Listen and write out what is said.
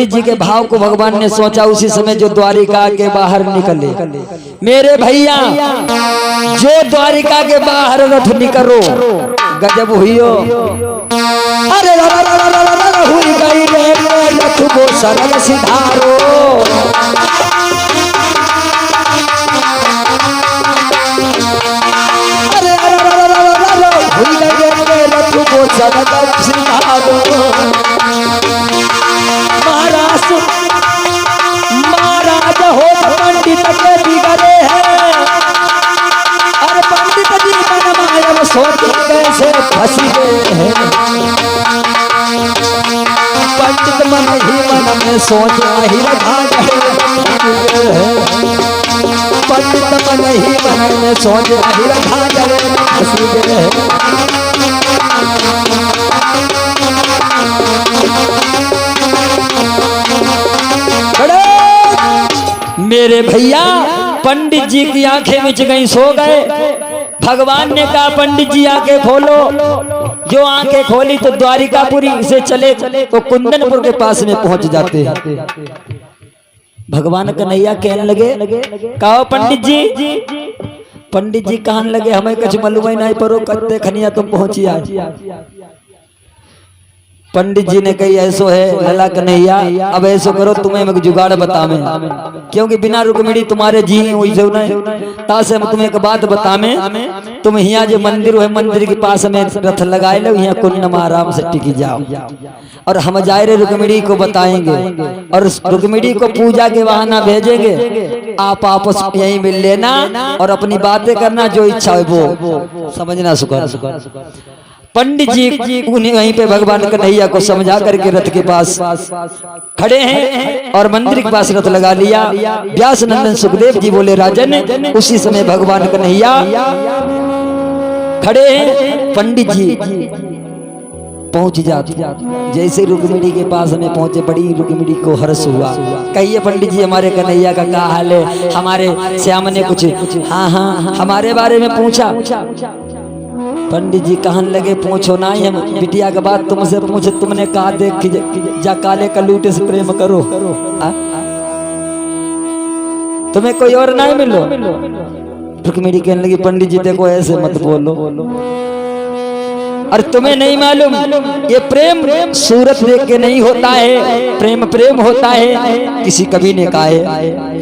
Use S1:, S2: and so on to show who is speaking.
S1: पंडित जी के भाव को भगवान ने सोचा, उसी समय जो द्वारिका के बाहर निकले। मेरे भैया जो द्वारिका के बाहर रथ निकलो गजब हुई हो। अरे हुई गई रे रथ को सरल सिधारो। हुई गई रे रथ को सरल सिधारो। महाराज हो पंडित के बिगड़े हैं। अरे पंडित जी मन माया सोच कैसे फंस गए हैं। पंडित मन ही मन में सोच ही रखा गए। पंडित मन ही मन में सोच ही रखा गए फंस गए। मेरे भैया पंडित जी की आंखें मिच गई, सो गए। भगवान ने कहा पंडित जी आंखें खोलो। जो आंखें खोली तो द्वारिकापुरी से चले तो कुंदनपुर के पास में पहुंच जाते हैं। भगवान कन्हैया कहने लगे, कहो पंडित जी। पंडित जी कहने लगे, हमें कुछ मालूम ही नहीं परो कत्ते खनिया तुम पहुंची आज। पंडित जी ने कही ऐसो है लला कन्हैया, अब ऐसो करो तुम्हें मैं जुगाड़ बतावे, क्योंकि बिना रुक्मिणी तुम्हारे जी हुई जो तासे हम तुम्हें एक बात बतावे। तुम यहाँ जो मंदिर है मंदिर के पास में रथ लगाए लो, यहाँ कुंड में आराम से टिकी जाओ और हम जाए रे रुक्मिणी को बताएंगे और रुक्मिणी को पूजा के बहाना भेजेंगे। आप आपस यहीं मिल लेना और अपनी बातें करना, जो इच्छा है वो समझना। सुकर पंडित जी उन्हें वहीं पे भगवान कन्हैया को समझा करके रथ के पास खड़े हैं और मंदिर के पास रथ लगा लिया। व्यास नंदन सुखदेव जी बोले राजन। उसी समय भगवान कन्हैया खड़े हैं। पंडित जी पहुंच जाते, जैसे रुक्मिणी के पास में पहुंचे बड़ी रुक्मिणी को हर्ष हुआ। कहिए पंडित जी हमारे कन्हैया का क्या हाल है? हमारे श्याम ने कुछ हाँ हमारे बारे में पूछा। पंडित जी कहने लगे, पूछो ना, हम बिटिया के बात तुमसे पूछे, तुमने कहा देख जा काले कलूटे से प्रेम करो। तुम्हें कोई और नहीं मिलो? रुक्मिणी कहने लगी, पंडित जी देखो ऐसे मत बोलो। और तुम्हें नहीं मालूम ये प्रेम सूरत देख के नहीं होता है, प्रेम प्रेम होता है। किसी कवि ने कहा है